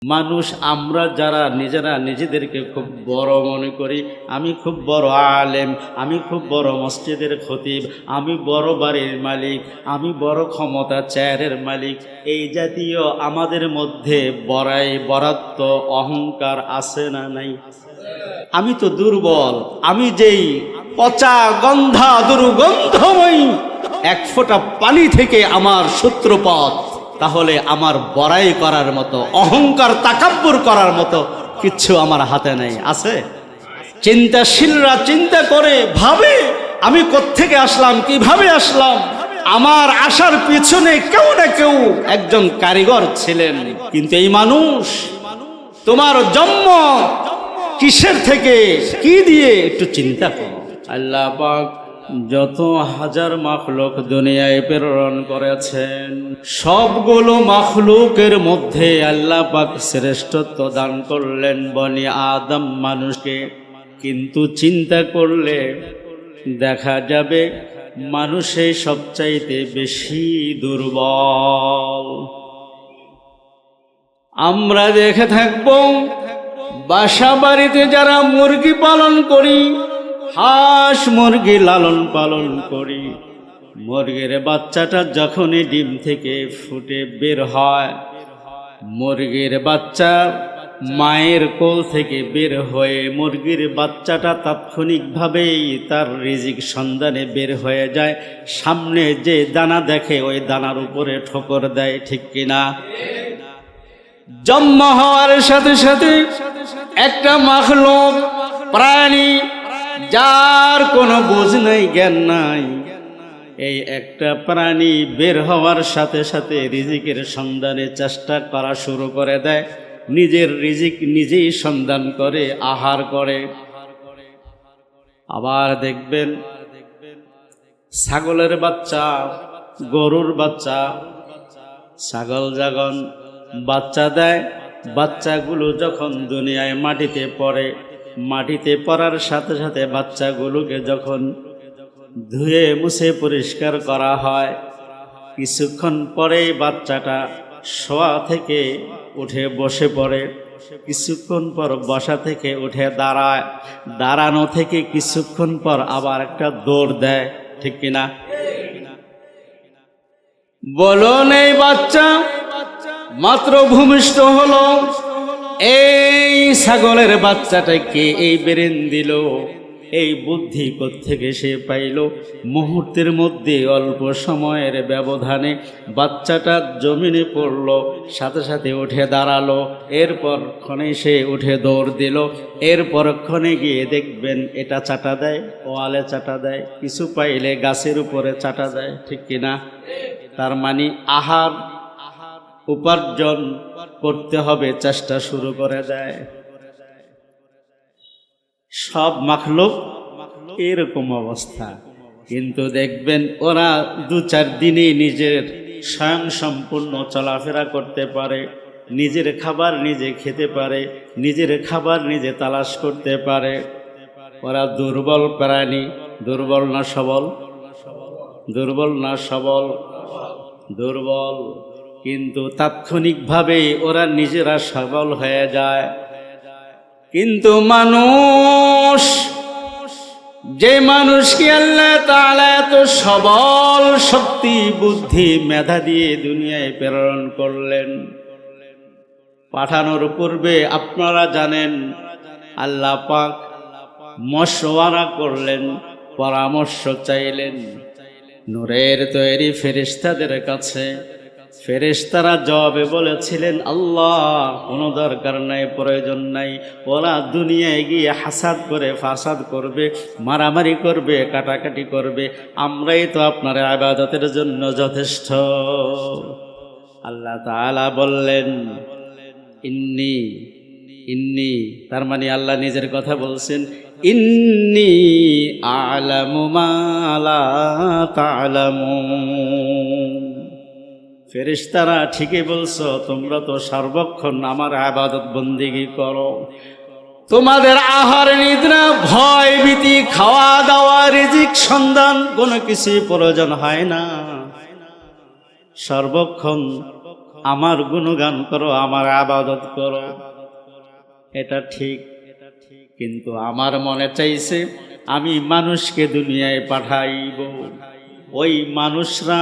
মানুষ আমরা যারা নিজেরা নিজেদেরকে খুব বড় মনে করি, আমি খুব বড় আলেম, আমি খুব বড় মসজিদের খতিব, আমি বড় বাড়ির মালিক, আমি বড় ক্ষমতা চেয়ারের মালিক, এই জাতীয় আমাদের মধ্যে বরাত্ম অহংকার আছে না নাই? আমি তো দুর্বল, আমি যেই পচা গন্ধা দুর্গন্ধময়ী, এক ফোঁটা পানি থেকে আমার সূত্রপাত, তাহলে আমার বড়াই করার মতো, অহংকার তাকাব্বুর করার মতো কিচ্ছু আমার হাতে নেই। আছে? চিন্তাশীলরা চিন্তা করে ভাবে আমি কোত্থেকে আসলাম, কিভাবে আসলাম। আমার আসার পিছনে কেউ না কেউ একজন কারিগর ছিলেন। কিন্তু এই মানুষ, তোমার জন্ম কিসের থেকে, কি দিয়ে, একটু চিন্তা করো। আল্লাহ পাক যত হাজার মাখলুক দুনিয়ায় প্রেরণ করেছেন, সবগুলো মাখলুকের মধ্যে আল্লাহ পাক শ্রেষ্ঠত্ব দান করলেন বনি আদম মানুষকে। কিন্তু চিন্তা করলে দেখা যাবে মানুষই সবচাইতে বেশি দুর্বল। আমরা দেখে থাকব বাসা বাড়িতে যারা মুরগি পালন করি, হাঁস মুরগি লালন পালন করি, মুরগির বাচ্চাটা যখনই ডিম থেকে ফুটে বের হয়, মুরগির বাচ্চা মায়ের কোল থেকে বের হয়ে মুরগির বাচ্চাটা তাৎক্ষণিকভাবেই তার রিজিক সন্ধানে বের হয়ে যায়। সামনে যে দানা দেখে ওই দানার উপরে ঠোকর দেয়, ঠিক কিনা? জন্ম হওয়ার সাথে সাথে একটা মাখলুক, প্রাণী, যার কোনো বুঝ নাই, জ্ঞান নাই, এই একটা প্রাণী বের হওয়ার সাথে সাথে রিজিকের সন্ধানে চেষ্টা করা শুরু করে দেয়। নিজের রিজিক নিজেই সন্ধান করে, আহার করে। আবার দেখবেন ছাগলের বাচ্চা, গরুর বাচ্চা, ছাগল যখন বাচ্চা দেয়, বাচ্চাগুলো যখন দুনিয়ায় মাটিতে পড়ে, মাটিতে পড়ার সাথে সাথে বাচ্চাগুলোকে যখন ধুয়ে মুছে পরিষ্কার করা হয়, কিছুক্ষণ পরেই বাচ্চাটা শোয়া থেকে উঠে বসে পড়ে, কিছুক্ষণ পর বসা থেকে উঠে দাঁড়ায়, দাঁড়ানো থেকে কিছুক্ষণ পর আবার একটা দৌড় দেয়, ঠিক কিনা? বলুন, এই বাচ্চা মাত্র ভূমিষ্ঠ হলো, এই ছাগলের বাচ্চাটাকে এই ব্রেন দিল, এই বুদ্ধি কোত্থেকে সে পাইল? মুহূর্তের মধ্যে অল্প সময়ের ব্যবধানে বাচ্চাটা জমিনে পড়ল, সাথে সাথে উঠে দাঁড়ালো, এরপর ক্ষণে সে উঠে দৌড় দিল, এরপর ক্ষণে গিয়ে দেখবেন এটা চাটা দেয়, ওয়ালে চাটা দেয়, কিছু পাইলে গাছের উপরে চাটা দেয়, ঠিক কিনা? তার মানে আহার উপার্জন করতে হবে, চেষ্টা শুরু করে দেয়। সব মাখলুক এরকম অবস্থা। কিন্তু দেখবেন ওরা 2-4 দিনে নিজের স্বয়ং সম্পূর্ণ চলাফেরা করতে পারে, নিজের খাবার নিজে খেতে পারে, নিজের খাবার নিজে তালাশ করতে পারে। ওরা দুর্বল প্রাণী। দুর্বল না সবল? দুর্বল না সবল? দুর্বল। কিন্তু তাৎক্ষণিকভাবেই ওরা নিজেরা সবল হয়ে যায়। কিন্তু মানুষ, যে মানুষকে আল্লাহ তাআলা এত সবল শক্তি, বুদ্ধি, মেধা দিয়ে দুনিয়ায় প্রেরণ করলেন, পাঠানোর পূর্বে আপনারা জানেন আল্লাহ পাক মশওয়ারা করলেন, পরামর্শ চাইলেন নূরের তৈরি ফেরেশতাদের কাছে। ফেরেশতারা জবাবে বলেছিলেন, আল্লাহ, কোনো দরকার নাই, প্রয়োজন নাই। ওরা দুনিয়ায় গিয়ে হাসাদ করে, ফাসাদ করবে, মারামারি করবে, কাটাকাটি করবে, আমরাই তো আপনার ইবাদতের জন্য যথেষ্ট। আল্লাহ তাআলা বললেন, ইন্নি ইন্নি, তার মানে আল্লাহ নিজের কথা বলছেন, ইন্নি আ'লামু মা লা তা'লামুন। ফেরেশতারা ঠিকই বলছো, তোমরা তো সর্বক্ষণ আমার ইবাদত বন্দেগী করো, তোমাদের আহার নিদ্রা, ভয় ভীতি, খাওয়া দাওয়া, রিজিক সন্ধান কোনো কিছুই প্রয়োজন হয় না। সর্বক্ষণ আমার গুণগান করো, আমার আবাদত করো, এটা ঠিক। কিন্তু আমার মনে চাইছে আমি মানুষকে দুনিয়ায় পাঠাইব, ওই মানুষরা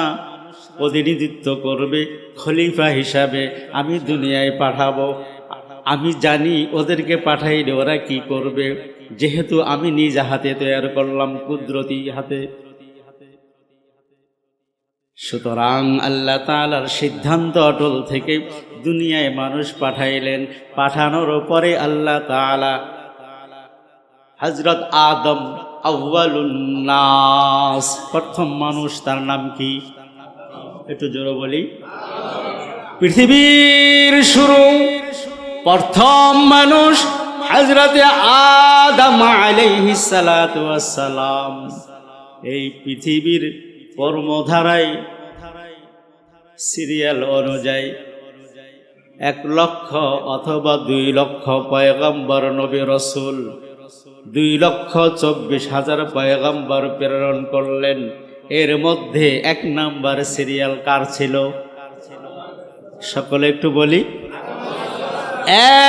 প্রতিনিধিত্ব করবে খলিফা হিসাবে, আমি দুনিয়ায় পাঠাবো। আমি জানি ওদেরকে পাঠাইলে ওরা কি করবে, যেহেতু আমি নিজ হাতে তৈরি করলাম, কুদরতি হাতে। সুতরাং আল্লাহ তাআলার সিদ্ধান্ত অটল থেকে দুনিয়ায় মানুষ পাঠাইলেন। পাঠানোর পরে আল্লাহ তাআলা হযরত আদম আউয়ালুন নাস, প্রথম মানুষ, তার নাম কি? একটু জোরে বলি। পৃথিবীর শুরু, প্রথম মানুষ হযরত আদম আলাইহিস সালাতু ওয়াস সালাম। এই পৃথিবীর কর্মধারায় সিরিয়াল অনুযায়ী 1 লক্ষ অথবা 2 লক্ষ পয়গম্বর নবী রাসূল, 2,24,000 পয়গম্বর প্রেরণ করলেন। এর মধ্যে 1 নাম্বার সিরিয়াল কার ছিল? সকলে একটু বলি।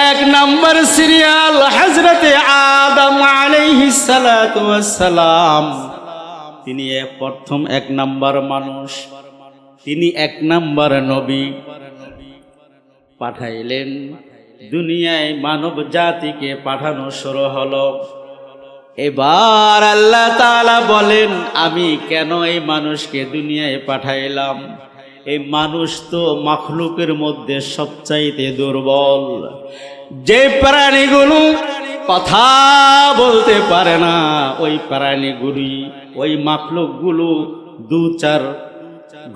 1 নাম্বার সিরিয়াল হযরতে আদম আলাইহিস সালাতু ওয়াস সালাম। তিনি প্রথম 1 নাম্বার মানুষ, তিনি 1 নাম্বার নবী পাঠাইলেন। দুনিয়ায় মানব জাতিকে পাঠানো শুরু হলো। এবার আল্লাহ তাআলা বলেন, আমি কেন এই মানুষকে দুনিয়ায় পাঠাইলাম? এই মানুষ তো মাখলুকের মধ্যে সবচাইতে দুর্বল। যে প্রাণীগুলো কথা বলতে পারে না, ওই প্রাণীগুলি, ওই মাখলুকগুলো 2-4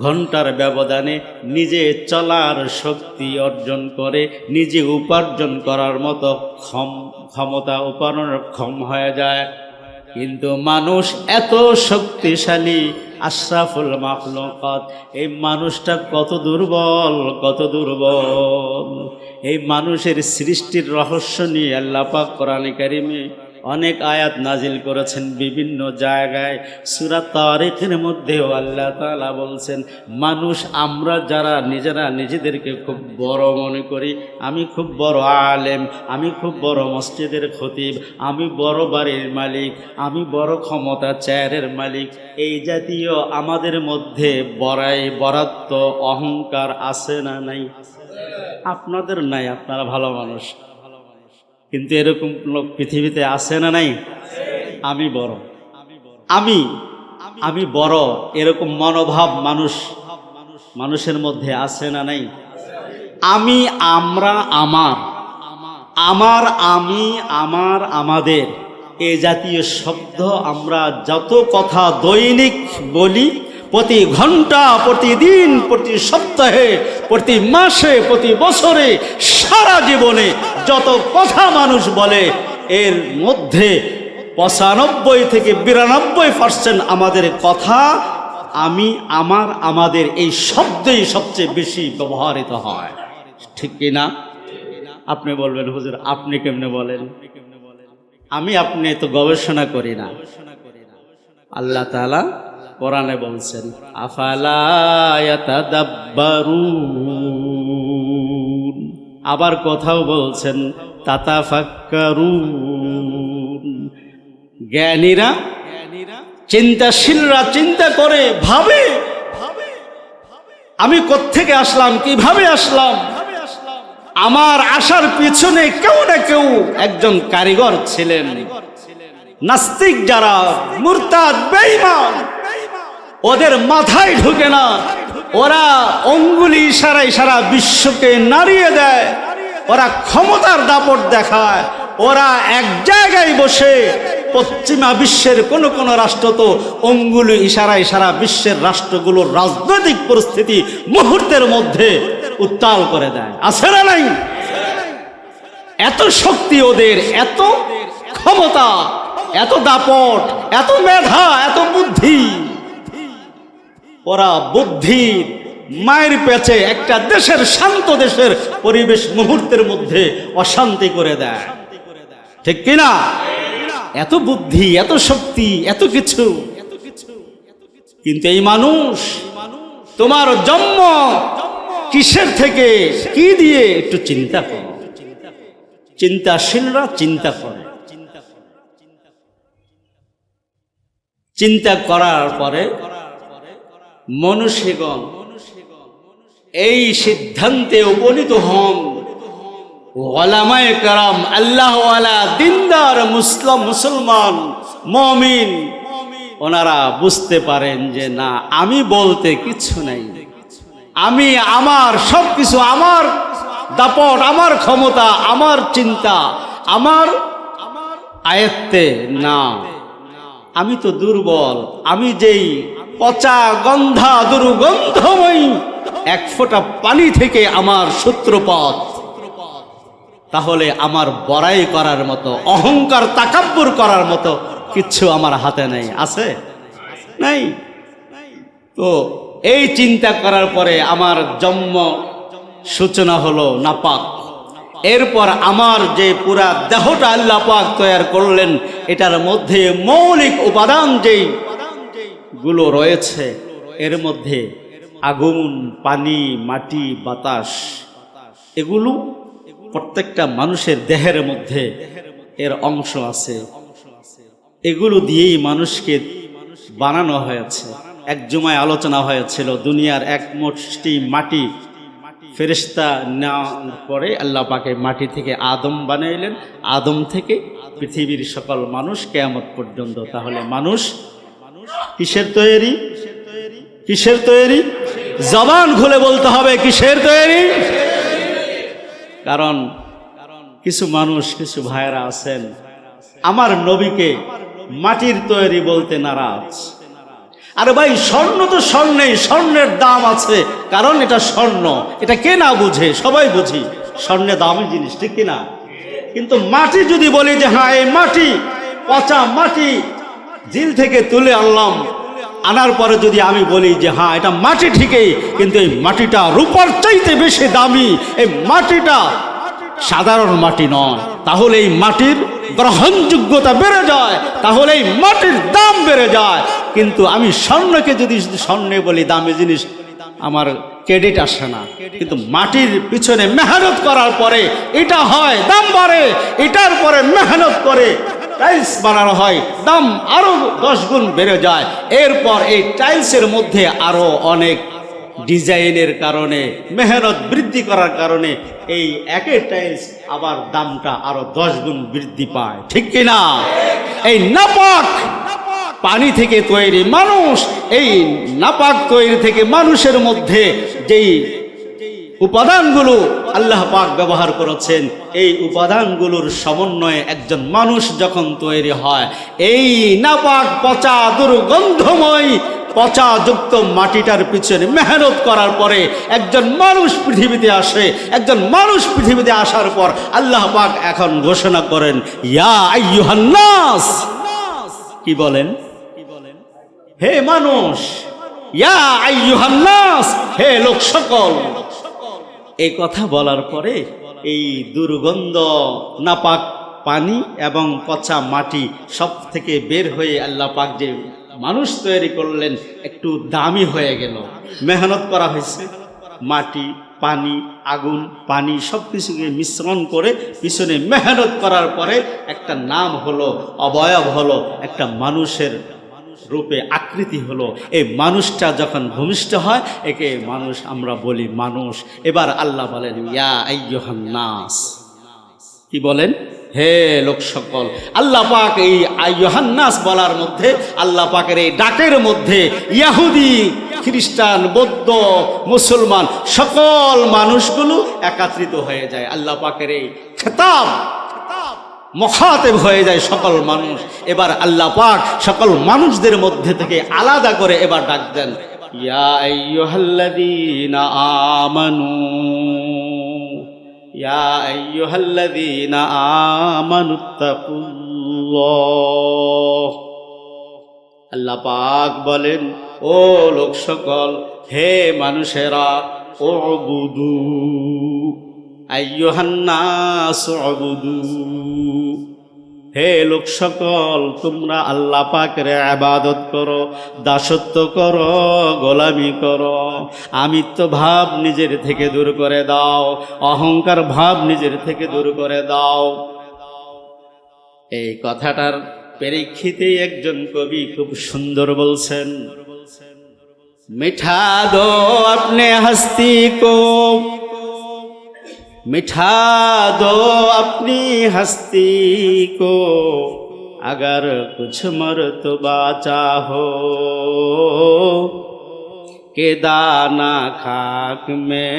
ঘন্টার ব্যবধানে নিজে চলার শক্তি অর্জন করে, নিজে উপার্জন করার মতো ক্ষমতা উপার্জনক্ষম হয়ে যায়। কিন্তু মানুষ এত শক্তিশালী, আশরাফুল মাখলুকাত, এই মানুষটা কত দুর্বল, কত দুর্বল। এই মানুষের সৃষ্টির রহস্য নিয়ে আল্লাহ পাক কোরআনে কারিমে অনেক আয়াত নাজিল করেছেন বিভিন্ন জায়গায়। সূরা তারিকের মধ্যেও আল্লাহ তাআলা বলছেন, মানুষ আমরা যারা নিজেরা নিজেদেরকে খুব বড় মনে করি, আমি খুব বড় আলেম, আমি খুব বড় মসজিদের খতিব, আমি বড় বাড়ির মালিক, আমি বড় ক্ষমতা চেয়ারের মালিক, এই জাতীয় আমাদের মধ্যে বরাত্ম অহংকার আছে না নাই? আপনাদের নাই, আপনারা ভালো মানুষ, কিন্তু এরকম লোক পৃথিবীতে আছে না নাই? আমি বড়, আমি বড়, এরকম মনোভাব মানুষের মধ্যে আছে না নাই? আমি, আমরা, আমার, আমি, আমার, আমাদের, এ জাতীয় শব্দ আমরা যত কথা দৈনিক বলি, প্রতি ঘন্টা, প্রতিদিন, প্রতি সপ্তাহে, প্রতি মাসে, প্রতি বছরে, সারা জীবনে যত কথা মানুষ বলে, এর মধ্যে 95 থেকে 92% আমাদের কথা আমি, আমার, আমাদের এই শব্দই সবচেয়ে বেশি ব্যবহৃত হয়। ঠিক কি না? আপনি বলবেন, হুজুর আপনি কেমনে বলেন? আমি আপনি তো গবেষণা করি না। আল্লাহ তাআলা কোরআনে বলছেন, আফালা ইয়াতাদাব্বারুন, আবার কোথাও বলছেন তাতাফাক্কারুন। জ্ঞানীরা, চিন্তাশীলরা চিন্তা করে, ভাবে, আমি কোত্থেকে আসলাম, কিভাবে আসলাম। আমার আসার পিছনে কেউ না কেউ একজন কারিগর ছিলেন। নাস্তিক যারা, মুরতাদ, বেঈমান, ওদের মাথায় ঢুকে না, ওরা অঙ্গুলি ইশারায় সারা বিশ্বকে নাড়িয়ে দেয়, ওরা ক্ষমতার দাপট দেখায়, ওরা এক জায়গায় বসে পশ্চিমা বিশ্বের কোন কোন রাষ্ট্র তো অঙ্গুলি ইশারায় সারা বিশ্বের রাষ্ট্রগুলোর রাজনৈতিক পরিস্থিতি মুহূর্তের মধ্যে উত্তাল করে দেয়। আছে না নাই? এত শক্তি ওদের, এত ক্ষমতা, এত দাপট, এত মেধা, এত বুদ্ধি। ওরা বুদ্ধির মায়ের পেছে একটা দেশের, শান্ত দেশের পরিবেশ মুহূর্তের মধ্যে অশান্তি করে দেয়। ঠিক কিনা? এত বুদ্ধি, এত শক্তি, এত কিছু। কিন্তু এই মানুষ, তোমার জন্ম কিসের থেকে, কি দিয়ে একটু চিন্তা করো। চিন্তাশীলরা চিন্তা করে, চিন্তা করার পরে মনুষ্যগণ এই সিদ্ধান্তে উপনীত হন, ওলামায়ে কেরাম, আল্লাহওয়ালা, দিনদার মুসলমান মুমিন, ওনারা বুঝতে পারেন যে না, আমি বলতে কিছু নাই, আমি আমার সবকিছু, আমার দাপট, আমার ক্ষমতা, আমার চিন্তা, আমার আয়ত্তে না, আমি তো দুর্বল, আমি যেই পচা গন্ধা দুর্গন্ধময় এক ফোঁটা পানি থেকে আমার সূত্রপাত, তাহলে আমার বড়াই করার মতো, অহংকার তাকাব্বুর করার মতো কিচ্ছু আমার হাতে নেই, আছে নাই? তো এই চিন্তা করার পরে আমার জন্ম সূচনা হলো নাপাক। এরপর আমার যে পুরা দেহটা আল্লাহ পাক তৈরি করলেন, এটার মধ্যে মৌলিক উপাদান যেই গুলো রয়েছে, এর মধ্যে আগুন, পানি, মাটি, বাতাস, এগুলো প্রত্যেকটা মানুষের দেহের মধ্যে এর অংশ আছে। এগুলো দিয়েই মানুষকে বানানো হয়েছে। এক জুমায় আলোচনা হয়েছিল, দুনিয়ার এক মুষ্টি মাটি ফেরেশতা নেওয়ার পরে আল্লাহ পাকে মাটি থেকে আদম বানাইলেন, আদম থেকে পৃথিবীর সকল মানুষ কিয়ামত পর্যন্ত। তাহলে মানুষ কিসের তৈরি? কিসের তৈরি? জবান খুলে বলতে হবে, কিসের তৈরি? কারণ কিছু মানুষ, কিছু ভাইয়েরা আছেন আমার নবীকে মাটির তৈরি বলতে নারাজ। আরে ভাই, স্বর্ণ তো স্বর্ণেই, স্বর্ণের দাম আছে, কারণ এটা স্বর্ণ, এটা কে না বুঝে? সবাই বুঝি স্বর্ণের দামি জিনিস, ঠিক কিনা? কিন্তু মাটি যদি বলি যে হ্যাঁ এই মাটি পচা মাটি ঝিল থেকে তুলে আনলাম, আনার পরে যদি আমি বলি যে হ্যাঁ এটা মাটি ঠিকই, কিন্তু এই মাটিটা রূপার চাইতে বেশি দামি, এই মাটিটা সাধারণ মাটি নয়, তাহলে এই মাটির গ্রহণযোগ্যতা বেড়ে যায়, তাহলে এই মাটির দাম বেড়ে যায়। কিন্তু আমি স্বর্ণকে যদি স্বর্ণে বলি দামি জিনিস, আমার ক্রেডিট আসে না। কিন্তু মাটির পিছনে মেহনত করার পরে এটা হয়, দাম বাড়ে। এটার পরে মেহনত করে টাইলস বানানো হয়, দাম আরো 10 গুণ বেড়ে যায়। এরপর এই টাইলসের মধ্যে আরো অনেক ডিজাইনের কারণে, মেহনত বৃদ্ধি করার কারণে এই একের টাইলস আবার দামটা আরো 10 গুণ বৃদ্ধি পায়, ঠিক কিনা? এই নাপাক পানি থেকে তৈরি মানুষ, এই নাপাক তৈরি থেকে মানুষের মধ্যে যেই উপাদানগুলো আল্লাহ পাক ব্যবহার করেছেন, এই উপাদানগুলোর সমন্বয়ে একজন মানুষ যখন তৈরি হয়, এই নাপাক পচা দুর্গন্ধময় পচাযুক্ত মাটিটার পিছনে মেহনত করার পরে একজন মানুষ পৃথিবীতে আসে। একজন মানুষ পৃথিবীতে আসার পর আল্লাহ পাক এখন ঘোষণা করেন, ইয়া আইয়ুহান নাস। কি বলেন? হে মানুষ, ইয়া আইয়ুহান নাস, হে লোক সকল। এই কথা বলার পরে এই দুর্গন্ধ নাপাক পানি এবং পচা মাটি সব থেকে বের হয়ে আল্লাহ পাক যে মানুষ তৈরি করলেন একটু দামি হয়ে গেল। মেহনত করা হয়েছে, মাটি, পানি, আগুন, পানি সব কিছুকে মিশ্রণ করে পিছনে মেহনত করার পরে একটা নাম হলো, অবয়ব হলো, একটা মানুষের রূপে আকৃতি হলো। এই মানুষটা যখন ভূমিষ্ঠ হয়, একে মানুষ আমরা বলি মানুষ। এবার আল্লাহ বলেন, ইয়া আইয়ুহান নাস। কি বলেন? হে লোক সকল। আল্লাহ পাক এই আইয়ুহান নাস বলার মধ্যে, আল্লাহ পাকের এই ডাকের মধ্যে ইহুদি, খ্রিস্টান, বৌদ্ধ, মুসলমান সকল মানুষগুলো একত্রিত হয়ে যায়। আল্লাহ পাকের এই খেতাব মুখাতেব হয়ে যায় সকল মানুষ। এবার আল্লাহ পাক সকল মানুষদের মধ্যে থেকে আলাদা করে এবার ডাক দেন, ইয়া আইয়ুহাল্লাযীনা আমানু, ইয়া আইয়ুহাল্লাযীনা আমানুত্তাকুল্লাহ। আল্লাহ পাক বলেন, ও লোক সকল, হে মানুষেরা, উবুদু আইয়ুহান নাস উবুদু, হে লোক সকল, তোমরা আল্লাহ পাকের ইবাদত করো, দাসত্ব করো, গোলামি করো। আমিত্ব ভাব নিজের থেকে দূর করে দাও, অহংকার ভাব নিজের থেকে দূর করে দাও। এই কথাটার প্রেক্ষিতে একজন কবি খুব সুন্দর বলছেন, মিঠা দো আপনে হস্তি কো, मिठा दो अपनी हस्ती को, अगर कुछ मर्तबा चाहो के दाना खाक में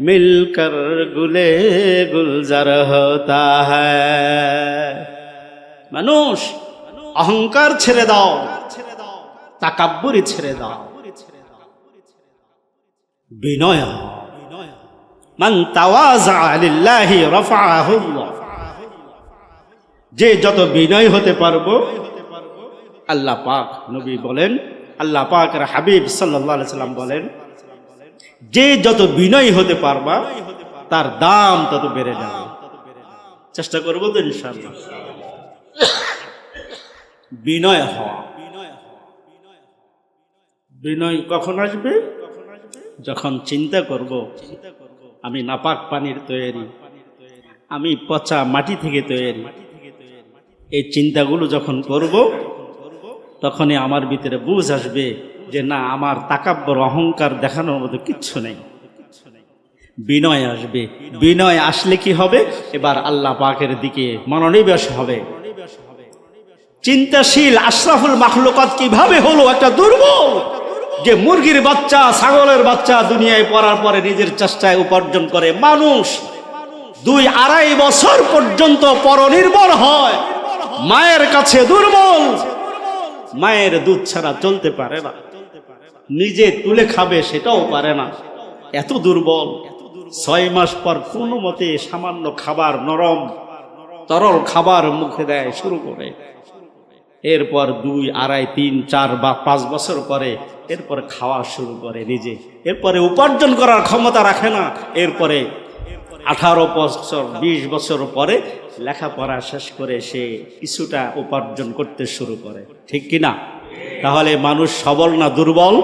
मिलकर गुले गुलजार होता है। মানুষ অহংকার ছেড়ে দাও, তাকাব্বুরি ছেড়ে দাও, বিনয় মান তাওয়াজা লিল্লাহি রাফাআহু আল্লাহ। যে যত বিনয় হতে পারবো, আল্লাহ পাক নবী বলেন, আল্লাহ পাকের হাবিব সাল্লাল্লাহু আলাইহি সাল্লাম বলেন, যে যত বিনয় হতে পারবা তার দাম তত বেড়ে যাবে। চেষ্টা করবো তো ইনশাআল্লাহ। বিনয় হওয়া, বিনয় কখন আসবে? যখন চিন্তা করব আমি নাপাক পানির তৈরি, আমি পচা মাটি থেকে তৈরি। এই চিন্তাগুলো যখন করব তখনই আমার ভিতরে বুঝ আসবে যে না, আমার তাকাব্বর অহংকার দেখানোর মতো কিচ্ছু নেই। বিনয় আসবে। বিনয় আসলে কি হবে? এবার আল্লাহ পাকের দিকে মনোনিবেশ হবে। চিন্তাশীল আশরাফুল মাখলুকাত কিভাবে হলো একটা দুর্বল, যে মুরগির বাচ্চা, ছাগলের বাচ্চা দুনিয়ায় পড়ার পরে নিজের চেষ্টায় উপার্জন করে। মানুষ 2-2.5 বছর পর্যন্ত পরনির্ভর হয়, মায়ের কাছে দুর্বল, মায়ের দুধ ছাড়া চলতে পারে না, নিজে তুলে খাবে সেটাও পারে না, এত দুর্বল। 6 মাস পর কোনো মতে সামান্য খাবার, নরম তরল খাবার মুখে দেয় শুরু করে। এরপর 2, 2.5, 3, 4 বা 5 বছর পরে এরপরে খাওয়া শুরু করে নিজে। এরপরে উপার্জন করার ক্ষমতা রাখে না। এরপরে 18 বছর 20 বছর পরে লেখাপড়া শেষ করে সে কিছুটা উপার্জন করতে শুরু করে, ঠিক কিনা? তাহলে মানুষ সবল না দুর্বল?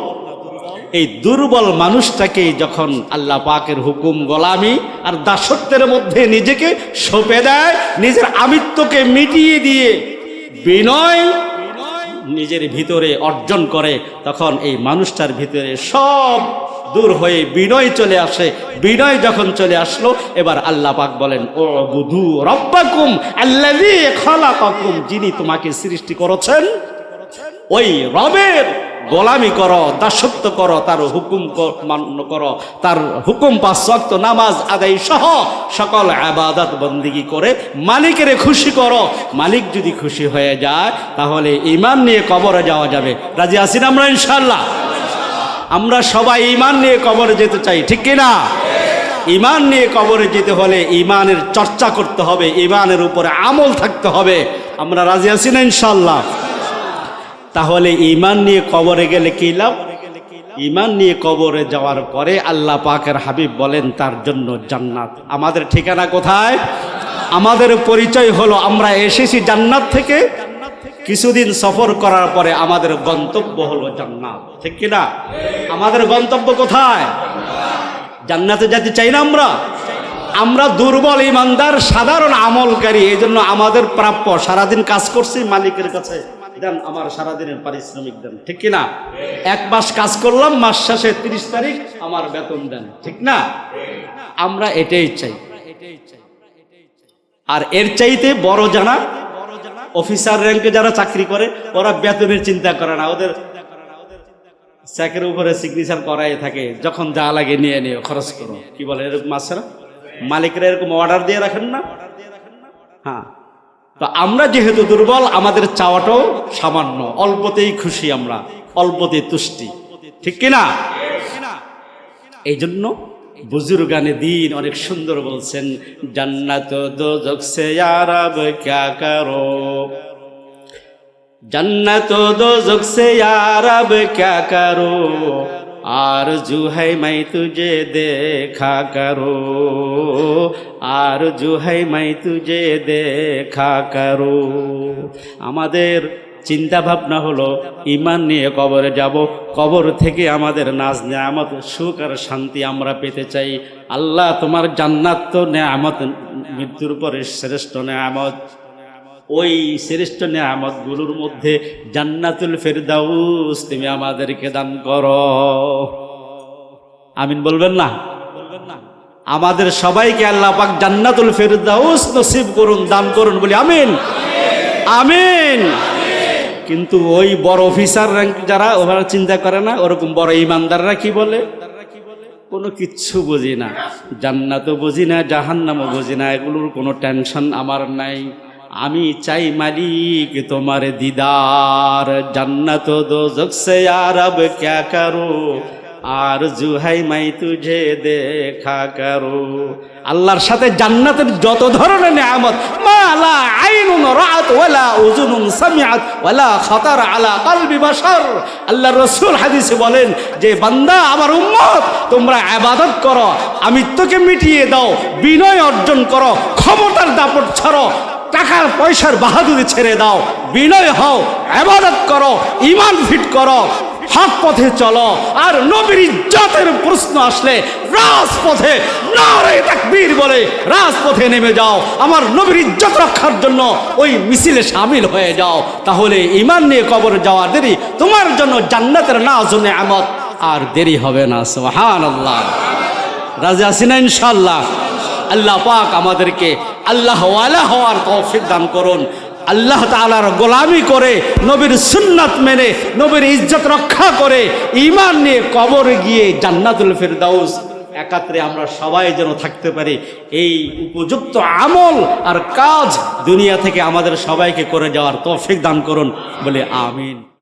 এই দুর্বল মানুষটাকে যখন আল্লাহ পাকের হুকুম, গোলামি আর দাসত্বের মধ্যে নিজেকে সঁপে দেয়, নিজের আমিত্বকে মিটিয়ে দিয়ে বিনয় নিজের ভিতরে অর্জন করে, তখন এই মানুষটার ভিতরে সব দূর হয়ে বিনয় চলে আসে। বিনয় যখন চলে আসলো, এবার আল্লাহ পাক বলেন, উবুদু রাব্বাকুম আল্লাযী খালাকাকুম, যিনি তোমাকে সৃষ্টি করেছেন ওই রবের গোলামি করো, দাসত্ব করো, তার হুকুম মান্য করো, তার হুকুম 5 ওয়াক্ত নামাজ আদায় সহ সকল ইবাদত বন্দেগী করে মালিকের খুশি করো। মালিক যদি খুশি হয়ে যায় তাহলে ঈমান নিয়ে কবরে যাওয়া যাবে। রাজি আছি না আমরা ইনশাআল্লাহ? আমরা সবাই ঈমান নিয়ে কবরে যেতে চাই, ঠিক কিনা? ঈমান নিয়ে কবরে যেতে হলে ঈমানের চর্চা করতে হবে, ঈমানের উপরে আমল থাকতে হবে। আমরা রাজি আছি না ইনশাআল্লাহ? তাহলে ঈমান নিয়ে কবরে গেলে কি লাভ? ঈমান নিয়ে কবরে যাওয়ার পরে আল্লাহ পাকের হাবিব বলেন তার জন্য জান্নাত। আমাদের ঠিকানা কোথায়? আমাদের পরিচয় হলো আমরা এসেছি জান্নাত থেকে, কিছুদিন সফর করার পরে আমাদের গন্তব্য হলো জান্নাত, ঠিক কিনা? আমাদের গন্তব্য কোথায়? জান্নাতে যেতে চাই না আমরা? আমরা দুর্বল ইমানদার, সাধারণ আমলকারী, এই জন্য আমাদের প্রাপ্য সারাদিন কাজ করছি, মালিকের কাছে দেন আমার সারাদিনের পারিশ্রমিক দেন, ঠিক কিনা? 1 মাস কাজ করলাম, মাস শেষে 30 তারিখ আমার বেতন দেন, ঠিক না? আমরা এটাই চাই। আর এর চাইতে বড় জানা অফিসার র্যাঙ্কে যারা চাকরি করে ওরা বেতনের চিন্তা করে না, ওদের চেকের উপরে সিগনেচার করাই থাকে, যখন যা লাগে নিয়ে নিয়ে খরচ করো, কি বলে এরকম আছে না? মালিকরা এরকম অর্ডার দিয়ে রাখেন না? হ্যাঁ। তো আমরা যেহেতু দুর্বল, আমাদের চাওয়াটাও সামান্য, অল্পতেই খুশি আমরা, অল্পতেই তুষ্টি, ঠিক কিনা? এই জন্য বুজুর্গানে দিন অনেক সুন্দর বলছেন, জান্নাত দোজখ সে ইয়া রব ক্যা করো, জান্নাত দোজখ সে ইয়া রব ক্যা করো, आरज़ू है मैं तुझे देखा करूं, आरज़ू है मैं तुझे देखा करूं। আমাদের চিন্তা ভাবনা হলো ঈমান নিয়ে কবরে যাব, কবর থেকে আমাদের নাজ নেয়ামত সুখ আর শান্তি আমরা পেতে চাই। আল্লাহ তোমার জান্নাত তো নেয়ামত, মৃত্যুর পরে শ্রেষ্ঠ নেয়ামত। ওই শ্রেষ্ঠ নেয়ামতগুলোর মধ্যে জান্নাতুল ফেরদাউস তুমি আমাদেরকে দান করো। আমিন বলবেন না? আমাদের সবাইকে আল্লাহ পাক জান্নাতুল ফেরদাউস নসিব করুন, দান করুন, বলি আমিন আমিন। কিন্তু ওই বড় অফিসার র্যাঙ্ক যারা, ওরা চিন্তা করে না ওরকম বড় ইমানদাররা কি বলে? কোনো কিচ্ছু বুঝি না, জান্নাতও বুঝি না, জাহান্নামও বুঝি না, এগুলোর কোনো টেনশন আমার নাই। আমি চাই মালিক তোমার দিদার, জান্নাত দোজখ সে यार अब क्या करूं, आरज़ू है मैं तुझे देखा करूं। আল্লাহর সাথে জান্নাতের যত ধরনের নিয়ামত, মালা আইনুন রাআত ওয়ালা উযুনুন সামিআত ওয়ালা খাতার আলা কলবি বাশার। আল্লাহর রাসূল হাদিসে বলেন যে বান্দা আমার উম্মত তোমরা ইবাদত করো, আমিত্বকে মিটিয়ে দাও, বিনয় অর্জন করো, ক্ষমতার দাপট ছাড়ো, টাকার পয়সার বাহাদুরি ছেড়ে দাও, বিনয় হও, ইবাদত করো, ঈমান ফিট করো, হক পথে চলো। আর নবীর ইজ্জতের প্রশ্ন আসলে রাজপথে নারে তাকবীর বলে রাজপথে নেমে যাও, আমার নবীর ইজ্জত রক্ষার জন্য ওই মিছিলে শামিল হয়ে যাও। তাহলে ঈমান নিয়ে কবরে যাওয়ার দেরি তোমার জন্য জান্নাতের নাজ ও নেয়ামত আর দেরি হবে না। সুবহানাল্লাহ। রাজি আছি না ইনশাআল্লাহ? আল্লাহ পাক আমাদেরকে আল্লাহ ওয়ালা হওয়ার তৌফিক দান করুন। আল্লাহ তাআলার গোলামি করে, নবীর সুন্নাত মেনে, নবীর ইজ্জত রক্ষা করে, ঈমান নিয়ে কবরে গিয়ে জান্নাতুল ফেরদাউস একাত্রে আমরা সবাই যেন থাকতে পারি। এই উপযুক্ত আমল আর কাজ দুনিয়া থেকে আমাদের সবাইকে করে যাওয়ার তৌফিক দান করুন, বলে আমিন।